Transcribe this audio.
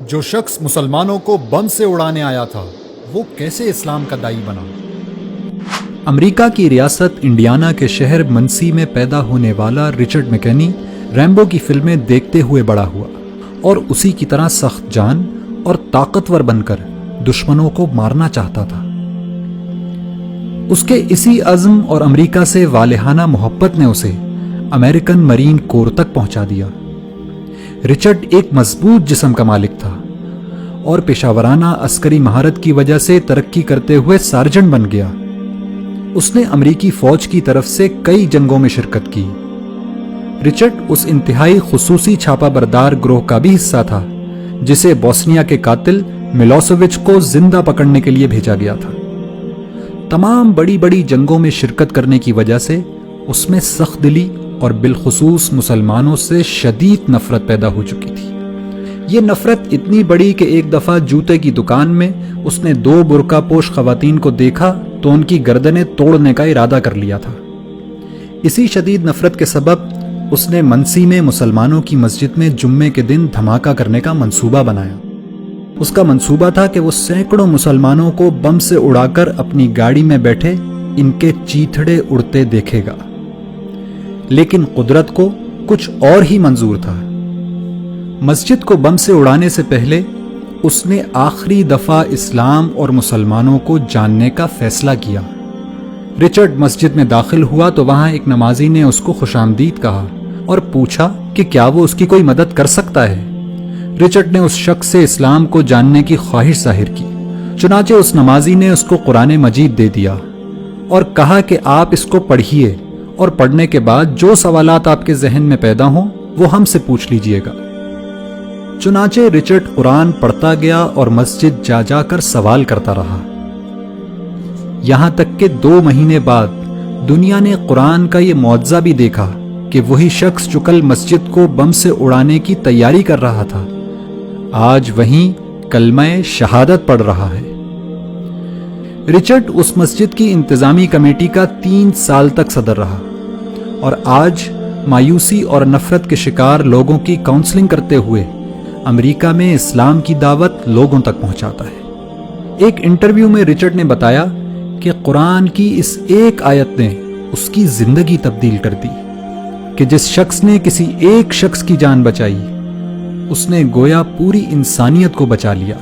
جو شخص مسلمانوں کو بم سے اڑانے آیا تھا وہ کیسے اسلام کا داعی بنا؟ امریکہ کی ریاست انڈیانا کے شہر منسی میں پیدا ہونے والا رچرڈ میکنی ریمبو کی فلمیں دیکھتے ہوئے بڑا ہوا اور اسی کی طرح سخت جان اور طاقتور بن کر دشمنوں کو مارنا چاہتا تھا۔ اس کے اسی عزم اور امریکہ سے والہانہ محبت نے اسے امریکن مرین کور تک پہنچا دیا۔ رچرڈ ایک مضبوط جسم کا مالک تھا اور پیشہ ورانہ عسکری مہارت کی وجہ سے ترقی کرتے ہوئے سارجنٹ بن گیا۔ اس نے امریکی فوج کی طرف سے کئی جنگوں میں شرکت کی۔ رچرڈ اس انتہائی خصوصی چھاپا بردار گروہ کا بھی حصہ تھا جسے بوسنیا کے قاتل ملوسیوچ کو زندہ پکڑنے کے لیے بھیجا گیا تھا۔ تمام بڑی بڑی جنگوں میں شرکت کرنے کی وجہ سے اس میں سخت دلی اور بالخصوص مسلمانوں سے شدید نفرت پیدا ہو چکی تھی۔ یہ نفرت اتنی بڑی کہ ایک دفعہ جوتے کی دکان میں اس نے 2 برقع پوش خواتین کو دیکھا تو ان کی گردنیں توڑنے کا ارادہ کر لیا تھا۔ اسی شدید نفرت کے سبب اس نے منسی میں مسلمانوں کی مسجد میں جمعے کے دن دھماکہ کرنے کا منصوبہ بنایا۔ اس کا منصوبہ تھا کہ وہ سینکڑوں مسلمانوں کو بم سے اڑا کر اپنی گاڑی میں بیٹھے ان کے چیتھڑے اڑتے دیکھے گا، لیکن قدرت کو کچھ اور ہی منظور تھا۔ مسجد کو بم سے اڑانے سے پہلے اس نے آخری دفعہ اسلام اور مسلمانوں کو جاننے کا فیصلہ کیا۔ رچرڈ مسجد میں داخل ہوا تو وہاں ایک نمازی نے اس کو خوش آمدید کہا اور پوچھا کہ کیا وہ اس کی کوئی مدد کر سکتا ہے۔ رچرڈ نے اس شخص سے اسلام کو جاننے کی خواہش ظاہر کی، چنانچہ اس نمازی نے اس کو قرآن مجید دے دیا اور کہا کہ آپ اس کو پڑھیے اور پڑھنے کے بعد جو سوالات آپ کے ذہن میں پیدا ہوں وہ ہم سے پوچھ لیجئے گا۔ چنانچہ رچرڈ قرآن پڑھتا گیا اور مسجد جا جا کر سوال کرتا رہا، یہاں تک کہ 2 مہینے بعد دنیا نے قرآن کا یہ معجزہ بھی دیکھا کہ وہی شخص جو کل مسجد کو بم سے اڑانے کی تیاری کر رہا تھا آج وہیں کلمہ شہادت پڑھ رہا ہے۔ رچرڈ اس مسجد کی انتظامی کمیٹی کا 3 سال تک صدر رہا اور آج مایوسی اور نفرت کے شکار لوگوں کی کاؤنسلنگ کرتے ہوئے امریکہ میں اسلام کی دعوت لوگوں تک پہنچاتا ہے۔ ایک انٹرویو میں رچرڈ نے بتایا کہ قرآن کی اس ایک آیت نے اس کی زندگی تبدیل کر دی کہ جس شخص نے کسی ایک شخص کی جان بچائی اس نے گویا پوری انسانیت کو بچا لیا۔